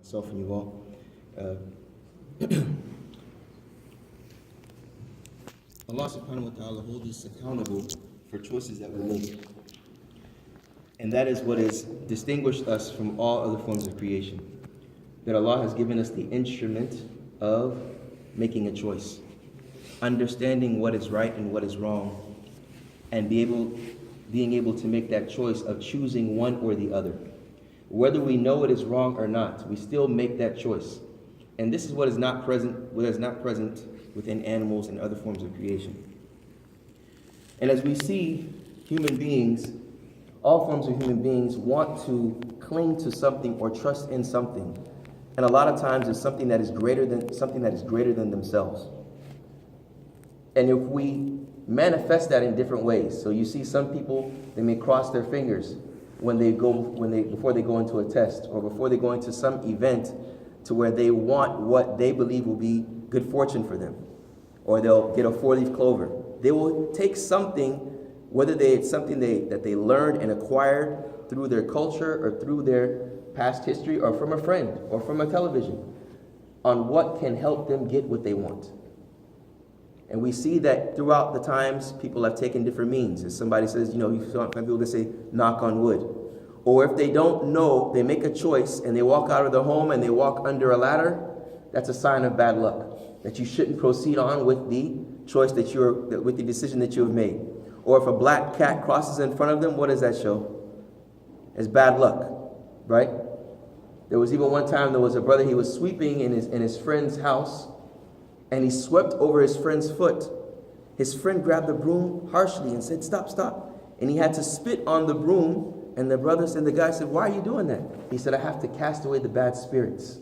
Myself and you all. Allah subhanahu wa ta'ala holds us accountable for choices that we make. And that is what has distinguished us from all other forms of creation. That Allah has given us the instrument of making a choice, understanding what is right and what is wrong, and being able to make that choice of choosing one or the other. Whether we know it is wrong or not, we still make that choice. And this is what is not present within animals and other forms of creation. And as we see human beings, all forms of human beings want to cling to something or trust in something. And a lot of times it's something that is greater than themselves. And if we manifest that in different ways, so you see some people, they may cross their fingers before they go into a test or before they go into some event to where they want what they believe will be good fortune for them, or they'll get a 4-leaf clover. They will take something, whether it's something that they learned and acquired through their culture or through their past history or from a friend or from a television, on what can help them get what they want. And we see that throughout the times, people have taken different means. As somebody says, you saw people that say, knock on wood. Or if they don't know, they make a choice and they walk out of their home and they walk under a ladder, that's a sign of bad luck. That you shouldn't proceed on with the choice with the decision that you have made. Or if a black cat crosses in front of them, what does that show? It's bad luck, right? There was even one time there was a brother, he was sweeping in his friend's house, and he swept over his friend's foot. His friend grabbed the broom harshly and said, stop, stop. And he had to spit on the broom, and the guy said, why are you doing that? He said, I have to cast away the bad spirits.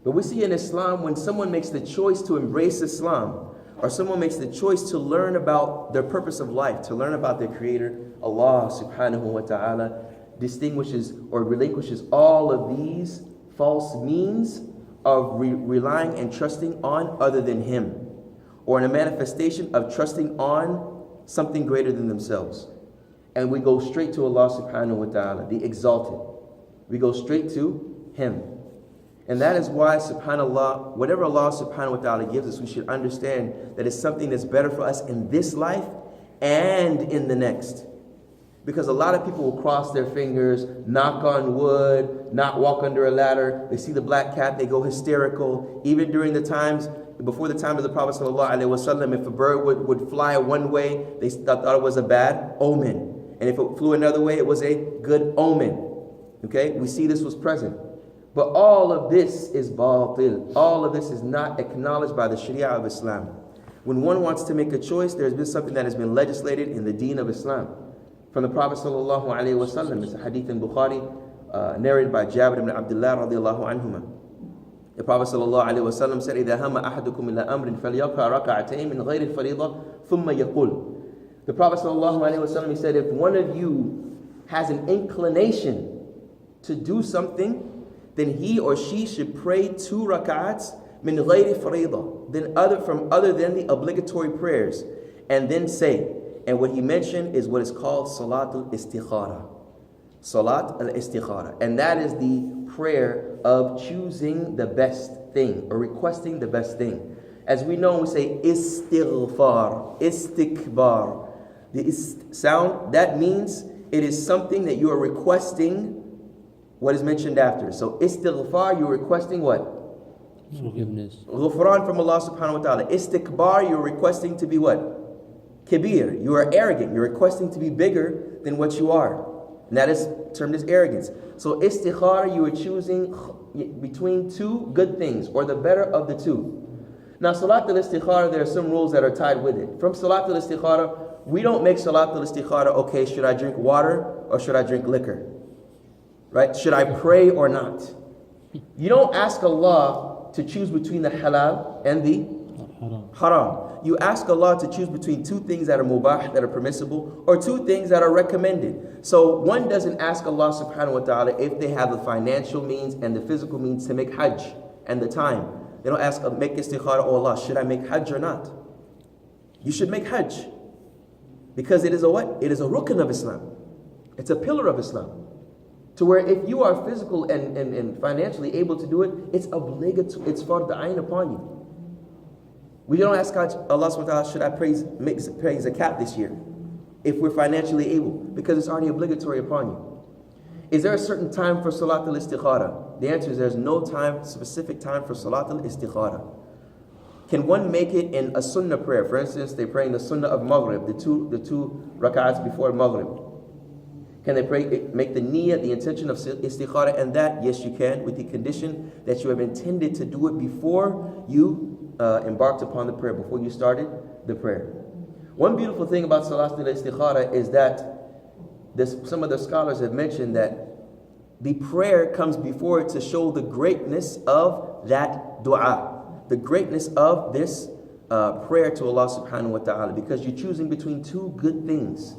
But we see in Islam, when someone makes the choice to embrace Islam, or someone makes the choice to learn about their purpose of life, to learn about their Creator, Allah subhanahu wa ta'ala distinguishes or relinquishes all of these false means of relying and trusting on other than Him, or in a manifestation of trusting on something greater than themselves. And we go straight to Allah subhanahu wa ta'ala, the exalted. We go straight to Him. And that is why, subhanAllah, whatever Allah subhanahu wa ta'ala gives us, we should understand that it's something that's better for us in this life and in the next. Because a lot of people will cross their fingers, knock on wood, not walk under a ladder. They see the black cat, they go hysterical. Even during the times, before the time of the Prophet ﷺ, if a bird would fly one way, they thought it was a bad omen. And if it flew another way, it was a good omen. Okay, we see this was present. But all of this is batil. All of this is not acknowledged by the Sharia of Islam. When one wants to make a choice, there's been something that has been legislated in the deen of Islam. From the Prophet ﷺ, it's a hadith in Bukhari, narrated by Jabir ibn Abdullah radiallahu anhuma. The Prophet ﷺ said, إِذَا هَمَ أَحَدُكُمْ إِلَىٰ أَمْرٍ فَلْيَقْرَأْ رَكَعَتَيْنِ مِنْ غَيْرِ الْفَرِيضَةِ ثُمَّ يَقُولُ. The Prophet ﷺ, he said, if one of you has an inclination to do something, then he or she should pray 2 rak'ats min ghayri faridah, from other than the obligatory prayers, and then say. And what he mentioned is what is called Salatul Istikhara. Salat al-Istikhara. And that is the prayer of choosing the best thing or requesting the best thing. As we know, we say istighfar, istikbar. The sound, that means it is something that you are requesting what is mentioned after. So istighfar, you're requesting what? Forgiveness. Ghufran from Allah subhanahu wa ta'ala. Istikbar, you're requesting to be what? Kabir, you are arrogant. You're requesting to be bigger than what you are. And that is termed as arrogance. So istikhara, you are choosing between 2 good things, or the better of the 2. Now Salat al-Istikhara, there are some rules that are tied with it. From Salat al-Istikhara, we don't make Salat al-Istikhara, okay, should I drink water or should I drink liquor? Right? Should I pray or not? You don't ask Allah to choose between the halal and the haram. You ask Allah to choose between 2 things that are mubah, that are permissible, or 2 things that are recommended. So one doesn't ask Allah subhanahu wa ta'ala if they have the financial means and the physical means to make hajj and the time. They don't ask, make istikhara, oh Allah, should I make hajj or not? You should make hajj. Because it is a what? It is a rukn of Islam. It's a pillar of Islam. To where if you are physical and financially able to do it, it's obligatory, it's fard ayn upon you. We don't ask God, Allah subhanahu wa ta'ala, should I pay zakat this year? If we're financially able, because it's already obligatory upon you. Is there a certain time for Salat al-Istikhara? The answer is there's no specific time for Salat al-Istikhara. Can one make it in a sunnah prayer? For instance, they're praying the sunnah of Maghrib, the two rak'ats before Maghrib. Can they make the niyyah, the intention of istikhara, and that? Yes, you can, with the condition that you have intended to do it before you embarked upon the prayer, before you started the prayer. One beautiful thing about Salat al-Istikhara is that some of the scholars have mentioned that the prayer comes before it to show the greatness of that dua, the greatness of this prayer to Allah subhanahu wa ta'ala, because you're choosing between two good things.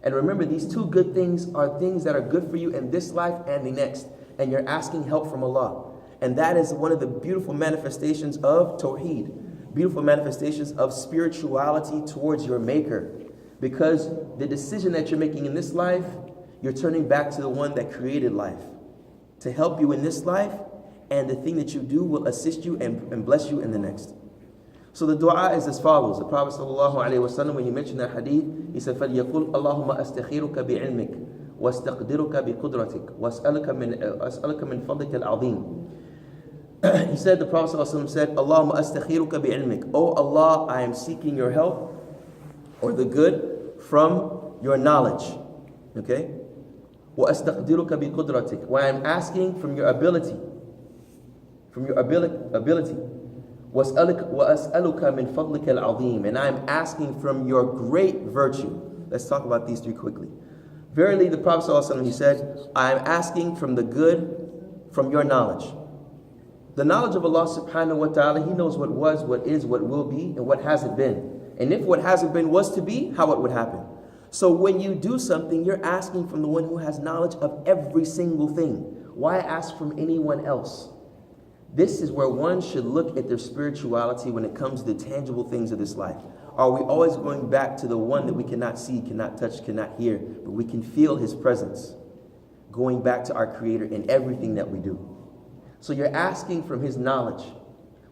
And remember, these two good things are things that are good for you in this life and the next. And you're asking help from Allah. And that is one of the beautiful manifestations of Tawheed, beautiful manifestations of spirituality towards your Maker. Because the decision that you're making in this life, you're turning back to the one that created life to help you in this life, and the thing that you do will assist you and bless you in the next. So the dua is as follows. The Prophet ﷺ, when he mentioned that hadith, he said, فَلْيَقُلْ اللَّهُمَّ أَسْتَخِيرُكَ بِعِلْمِكَ وَاسْتَقْدِرُكَ بِقُدْرَتِكَ وَأَسْأَلُكَ مِنْ فَضْلِكَ الْعَظِيمِ. He said, the Prophet ﷺ said, اللَّهُمَّ أَسْتَخِيرُكَ بِعِلْمِكَ. Oh Allah, I am seeking your help, or the good, from your knowledge. Okay? وَأَسْتَقْدِرُكَ بِقُدْرَتِكَ. Where I am asking from your ability. From your ability. وَأَسْأَلُكَ مِنْ فَضْلِكَ الْعَظِيمِ. And I am asking from your great virtue. Let's talk about these three quickly. Verily, the Prophet ﷺ, he said, I am asking from the good, from your knowledge. The knowledge of Allah subhanahu wa ta'ala, He knows what was, what is, what will be, and what hasn't been. And if what hasn't been was to be, how it would happen. So when you do something, you're asking from the one who has knowledge of every single thing. Why ask from anyone else? This is where one should look at their spirituality when it comes to the tangible things of this life. Are we always going back to the one that we cannot see, cannot touch, cannot hear, but we can feel His presence? Going back to our Creator in everything that we do. So you're asking from His knowledge.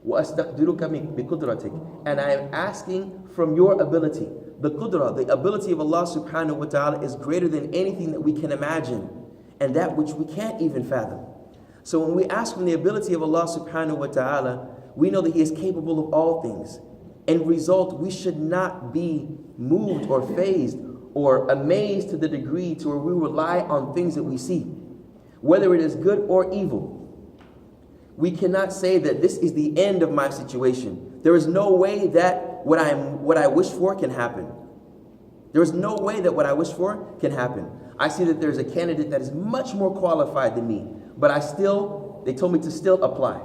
وَأَسْتَقْدِرُكَ بِقُدْرَتِكَ. And I am asking from your ability. The qudra, the ability of Allah subhanahu wa ta'ala, is greater than anything that we can imagine, and that which we can't even fathom. So when we ask from the ability of Allah subhanahu wa ta'ala, we know that He is capable of all things. In result, we should not be moved or fazed or amazed to the degree to where we rely on things that we see, whether it is good or evil. We cannot say that this is the end of my situation. There is no way that what I wish for can happen. There is no way that what I wish for can happen. I see that there's a candidate that is much more qualified than me, but they told me to still apply.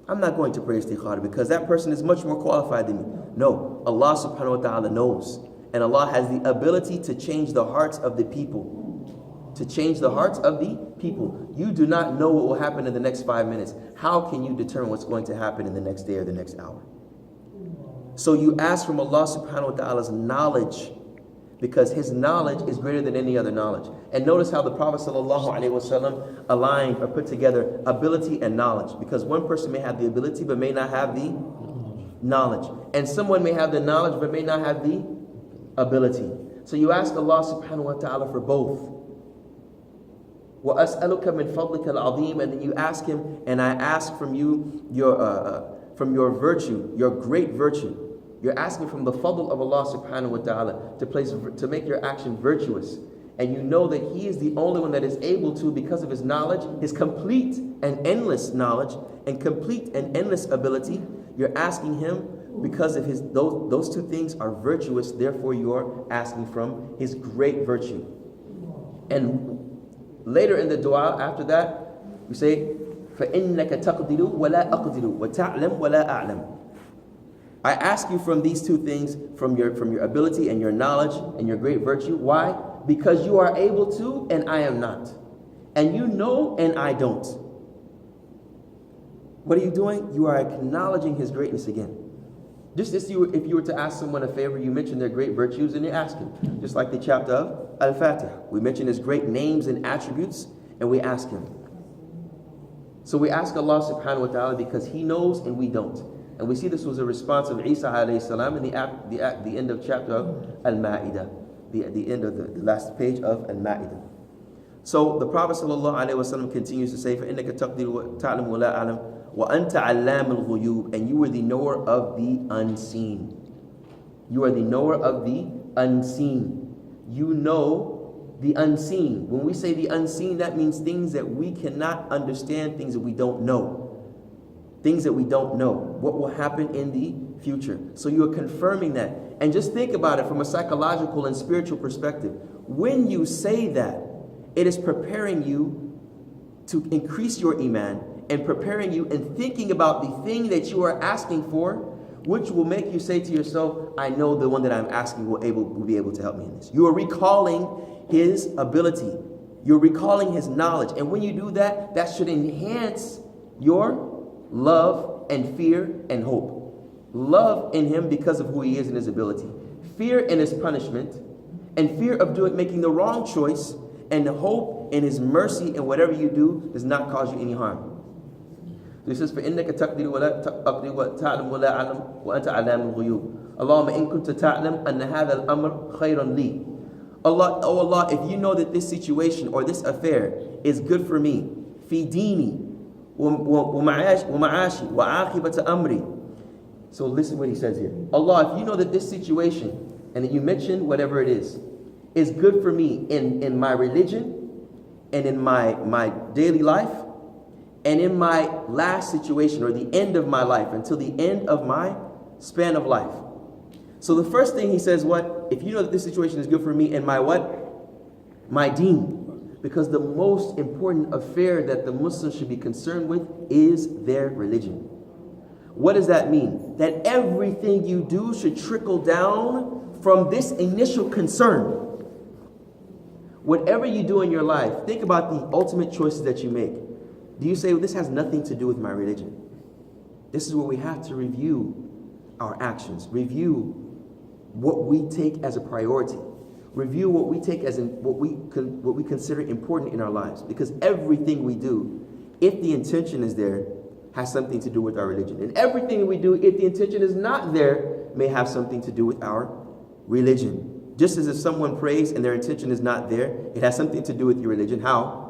I'm not going to pray istikhara because that person is much more qualified than me. No, Allah subhanahu wa ta'ala knows. And Allah has the ability to change the hearts of the people. To change the hearts of the people. You do not know what will happen in the next 5 minutes. How can you determine what's going to happen in the next day or the next hour? So you ask from Allah subhanahu wa ta'ala's knowledge, because His knowledge is greater than any other knowledge. And notice how the Prophet ﷺ aligned or put together ability and knowledge. Because one person may have the ability but may not have the knowledge. And someone may have the knowledge but may not have the ability. So you ask Allah subhanahu wa ta'ala for both. وَأَسْأَلُكَ مِنْ فَضْلِكَ الْعَظِيمِ. And then you ask Him, and I ask from you from your virtue, your great virtue. You're asking from the fadl of Allah subhanahu wa ta'ala to make your action virtuous. And you know that He is the only one that is able to, because of His knowledge, His complete and endless knowledge and complete and endless ability. You're asking Him because of those two things are virtuous, therefore you're asking from His great virtue. And later in the dua, after that, we say, فَإِنَّكَ تَقْدِرُ وَلَا أَقْدِرُ وَتَعْلَمْ وَلَا أَعْلَمْ. I ask you from these two things, from your ability and your knowledge and your great virtue. Why? Because you are able to and I am not. And you know and I don't. What are you doing? You are acknowledging His greatness again. Just as if you were to ask someone a favor, you mention their great virtues and you ask him. Just like the chapter of Al-Fatiha. We mention his great names and attributes and we ask him. So we ask Allah subhanahu wa ta'ala because he knows and we don't. And we see this was a response of Isa alayhi salam in the end of chapter of Al-Ma'idah. The end of the last page of Al-Ma'idah. So the Prophet sallallahu alayhi wa sallam continues to say, فَإِنَّكَ تَقْدِرُ وَتَعْلَمُ وَلَا أَعْلَمُ وَأَنْتَ عَلَّامُ الْغُيُوبِ, and you are the knower of the unseen. You are the knower of the unseen. You know the unseen. When we say the unseen, that means things that we cannot understand, things that we don't know. Things that we don't know. What will happen in the future. So you are confirming that. And just think about it from a psychological and spiritual perspective. When you say that, it is preparing you to increase your iman and preparing you and thinking about the thing that you are asking for, which will make you say to yourself, I know the one that I'm asking will be able to help me in this. You are recalling his ability. You're recalling his knowledge. And when you do that, that should enhance your love and fear and hope. Love in him because of who he is and his ability. Fear in his punishment. And fear of making the wrong choice. And hope in his mercy and whatever you do does not cause you any harm. So he says, فَإِنَّكَ تَقْدِرُ وَلَا تَقْدِرُ وَتَعْلَمُ وَلَا أَعْلَمُ وَأَنْتَ عَلَامُ الْغُيُوبِ اللهم إن كنت تعلم أن هذا الأمر خير لي. Allah, oh Allah, if you know that this situation or this affair is good for me, في ديني ومعاشي وعاقبة أمري. So listen what he says here. Allah, if you know that this situation, and that you mentioned whatever it is good for me in my religion and in my daily life, and in my last situation or the end of my life, until the end of my span of life. So the first thing he says, what? If you know that this situation is good for me in my what? My deen. Because the most important affair that the Muslims should be concerned with is their religion. What does that mean? That everything you do should trickle down from this initial concern. Whatever you do in your life, think about the ultimate choices that you make. Do you say, well, this has nothing to do with my religion? This is where we have to review our actions, review what we take as a priority, review what we take as what we consider important in our lives. Because everything we do, if the intention is there, has something to do with our religion. And everything we do, if the intention is not there, may have something to do with our religion. Just as if someone prays and their intention is not there, it has something to do with your religion. How?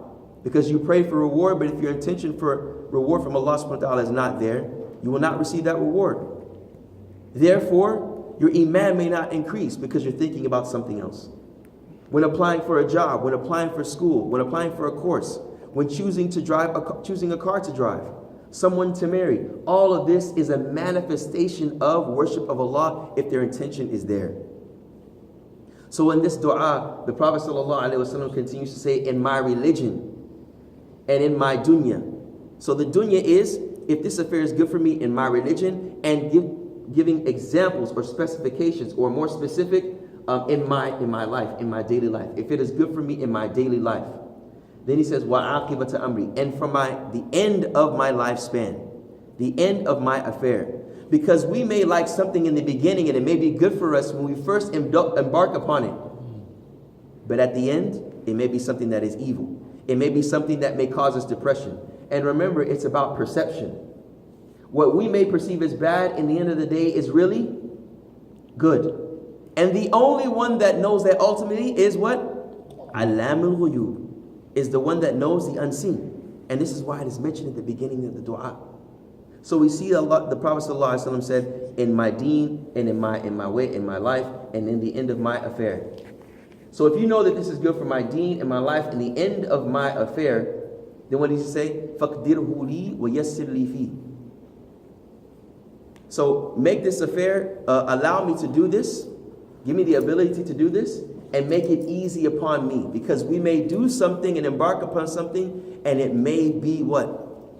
Because you pray for reward, but if your intention for reward from Allah subhanahu wa ta'ala is not there, you will not receive that reward. Therefore, your iman may not increase because you're thinking about something else. When applying for a job, when applying for school, when applying for a course, when choosing a car to drive, someone to marry, all of this is a manifestation of worship of Allah if their intention is there. So in this dua, the Prophet ﷺ continues to say, in my religion, and in my dunya. So the dunya is, if this affair is good for me in my religion, and giving examples or specifications or more specific in my life, in my daily life. If it is good for me in my daily life. Then he says, وَعَاقِبَةَ أَمْرِي, and from the end of my lifespan, the end of my affair. Because we may like something in the beginning and it may be good for us when we first embark upon it. But at the end, it may be something that is evil. It may be something that may cause us depression. And remember, it's about perception. What we may perceive as bad in the end of the day is really good. And the only one that knows that ultimately is what? Alamul Ghuyub, is the one that knows the unseen. And this is why it is mentioned at the beginning of the dua. So we see Allah, the Prophet ﷺ said, in my deen, and in my way, in my life, and in the end of my affair. So if you know that this is good for my deen and my life and the end of my affair, then what does he say? فَقْدِرْهُ لِي وَيَسِّرْ لِي فِيهِ. So make this affair, allow me to do this, give me the ability to do this, and make it easy upon me. Because we may do something and embark upon something, and it may be what?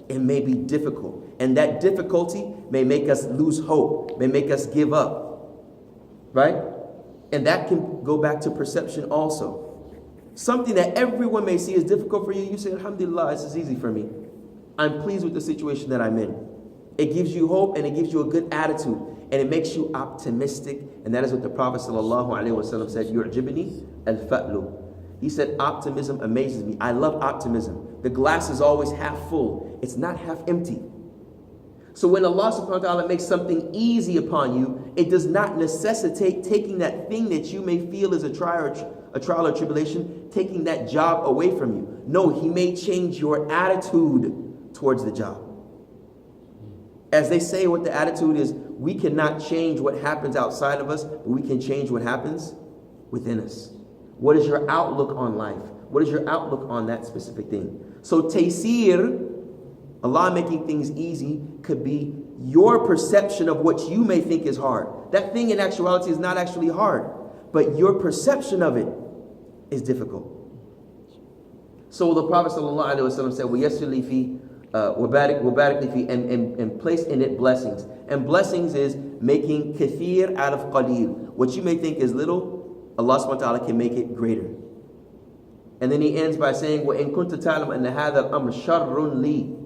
It may be difficult. And that difficulty may make us lose hope, may make us give up. Right? And that can go back to perception also. Something that everyone may see is difficult for you, you say, Alhamdulillah, this is easy for me. I'm pleased with the situation that I'm in. It gives you hope and it gives you a good attitude. And it makes you optimistic. And that is what the Prophet ﷺ said, يُعْجِبْنِي الْفَأْلُ. He said, optimism amazes me. I love optimism. The glass is always half full. It's not half empty. So when Allah subhanahu wa ta'ala makes something easy upon you, it does not necessitate taking that thing that you may feel is a trial or tribulation, taking that job away from you. No, He may change your attitude towards the job. As they say, what the attitude is, we cannot change what happens outside of us, but we can change what happens within us. What is your outlook on life? What is your outlook on that specific thing? So taysir, Allah making things easy, could be your perception of what you may think is hard. That thing in actuality is not actually hard, but your perception of it is difficult. So the Prophet ﷺ said, وَيَسِّرْ لِي فِي وَبَارِكْ لِي فِي, and place in it blessings. And blessings is making kathir out of qaleel. What you may think is little, Allah subhanahu wa ta'ala can make it greater. And then he ends by saying, وَإِن كُنْتَ تَعْلَمْ أَنَّ هَذَا الْأَمْرَ شَرٌّ لِي.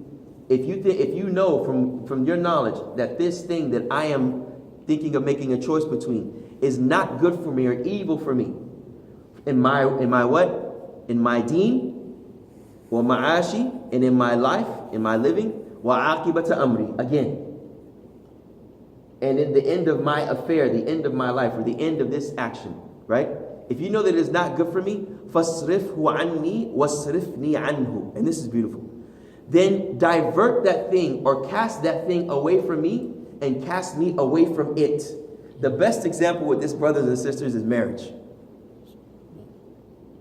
If you know from your knowledge that this thing that I am thinking of making a choice between is not good for me or evil for me, in my what? In my deen, wa ma'ashi, and in my life, in my living, wa aqibata amri, again. And in the end of my affair, the end of my life, or the end of this action, right? If you know that it is not good for me, فَاصْرِفْهُ عَنِّي وَاصْرِفْنِي عَنْهُ. And this is beautiful. Then divert that thing or cast that thing away from me and cast me away from it. The best example with this, brothers and sisters, is marriage.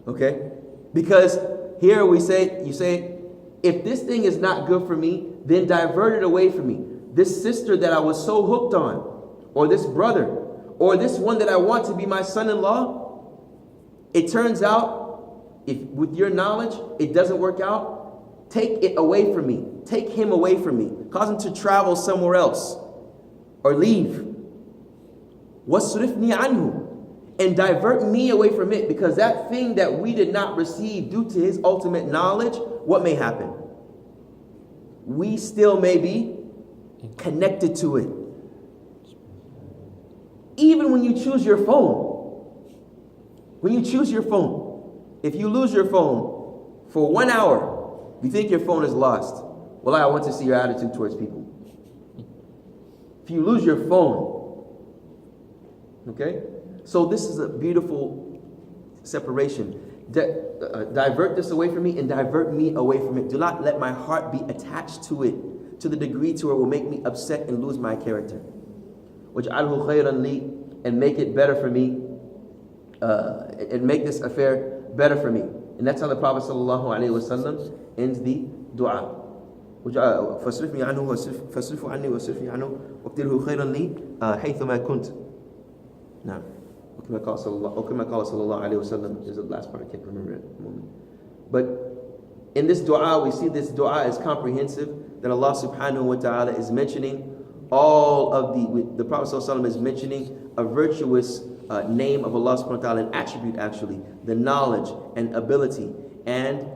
Okay? Because here you say, if this thing is not good for me, then divert it away from me. This sister that I was so hooked on, or this brother, or this one that I want to be my son-in-law, it turns out, if with your knowledge, it doesn't work out, take it away from me. Take him away from me. Cause him to travel somewhere else. Or leave. وَاصْرِفْنِي عَنْهُ. And divert me away from it. Because that thing that we did not receive due to His ultimate knowledge, what may happen? We still may be connected to it. Even when you choose your phone. When you choose your phone. If you lose your phone for 1 hour, you think your phone is lost. Well, I want to see your attitude towards people. If you lose your phone, okay? So this is a beautiful separation. Divert this away from me and divert me away from it. Do not let my heart be attached to it to the degree to where it will make me upset and lose my character. وَاجْعَلْهُ خَيْرًا لِي, and make it better for me, and make this affair better for me. And that's how the Prophet ﷺ ends the dua. فَاصْرِفْنِي عَنْهُ فَاصْرِفُ عَنِّي وَاصْرِفْنِي عَنْهُ وَاقْدِرْهُ خَيْرًا لِي حَيْثُمَا كُنْتَ. Now, وَكَمَا قَالَ صَلَّى اللَّهُ عَلَيْهِ وَسَلَّمَ is the last part, I can't remember it at the moment. But in this dua, we see this dua is comprehensive, that Allah subhanahu wa ta'ala is mentioning all of the Prophet ﷺ is mentioning a virtuous name of Allah subhanahu wa ta'ala, an attribute actually, the knowledge and ability, and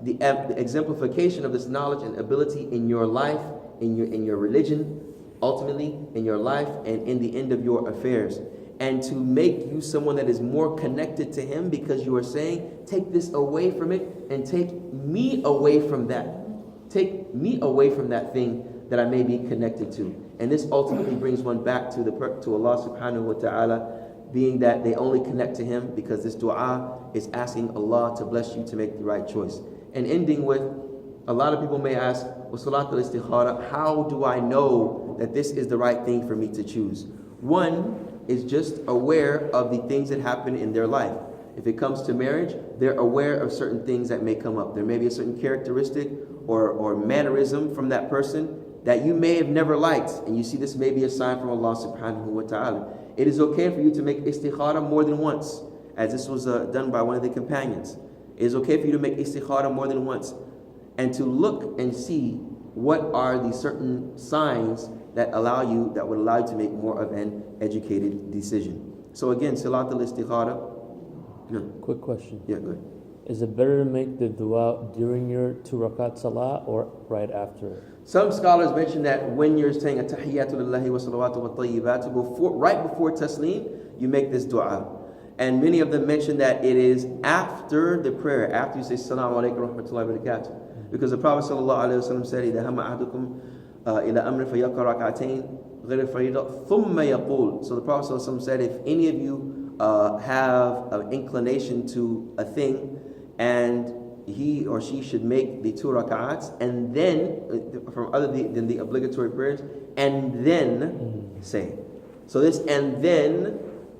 the exemplification of this knowledge and ability in your life, in your religion, ultimately in your life, and in the end of your affairs. And to make you someone that is more connected to Him, because you are saying, take this away from it and take me away from that. Take me away from that thing that I may be connected to. And this ultimately brings one back to Allah subhanahu wa ta'ala, being that they only connect to Him because this dua is asking Allah to bless you to make the right choice. And ending with, a lot of people may ask, well, Salatul Istikhara, how do I know that this is the right thing for me to choose? One is just aware of the things that happen in their life. If it comes to marriage, they're aware of certain things that may come up. There may be a certain characteristic or mannerism from that person that you may have never liked, and you see this may be a sign from Allah subhanahu wa ta'ala. It is okay for you to make istikhara more than once, as this was done by one of the companions. It is okay for you to make istikhara more than once, and to look and see what are the certain signs that would allow you to make more of an educated decision. So again, Salatul Istikhara. Quick question. Yeah, go ahead. Is it better to make the dua during your 2 rakat salah or right after? Some scholars mention that when you're saying At-Tahiyyatu lillahi wa salawatu wa tayyibatu, right before taslim, you make this dua. And many of them mention that it is after the prayer, after you say Assalamu alaikum wa rahmatullahi wa barakatuh. Because the Prophet sallallahu alaihi wasallam said, إِذَا هَمَّ أَحَدُكُمْ إِلَى أَمْرٍ فَيَقْرَأَ رَكْعَتَيْنِ غَيْرِ الْفَرِيضَةِ ثُمَّ يَقُولُ. So the Prophet sallallahu alaihi wasallam said, if any of you have an inclination to a thing, and he or she should make the 2 rak'ats, and then from other than the obligatory prayers, and then say. So this and then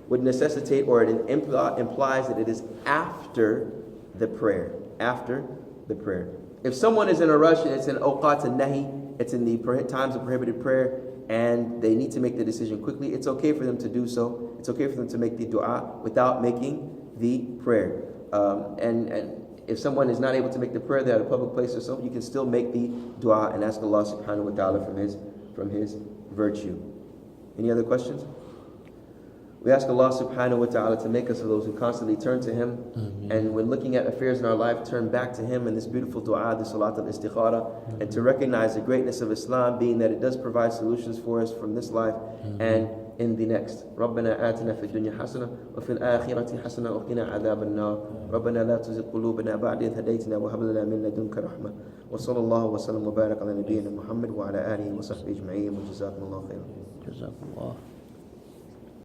would necessitate, or it implies that it is after the prayer. After the prayer. If someone is in a rush and it's in awqat al-nahi, it's in the times of prohibited prayer, and they need to make the decision quickly, it's okay for them to do so. It's okay for them to make the dua without making the prayer. And if someone is not able to make the prayer, they're at a public place or something, you can still make the dua and ask Allah subhanahu wa ta'ala from his virtue. Any other questions? We ask Allah subhanahu wa ta'ala to make us of those who constantly turn to Him. And when looking at affairs in our life, turn back to Him in this beautiful dua, the salat al-istikhara, and to recognize the greatness of Islam, being that it does provide solutions for us from this life and in the next. ربنا آتنا في الدنيا حسنة وفي الآخرة حسنة وقنا عذاب النار ربنا لا تزغ قلوبنا بعد إذ هديتنا وهب لنا من لدنك رحمة وصلى الله وسلم وبارك على نبينا محمد وعلى آله وصحبه أجمعين وجزاكم الله خيرا. Jazakallah.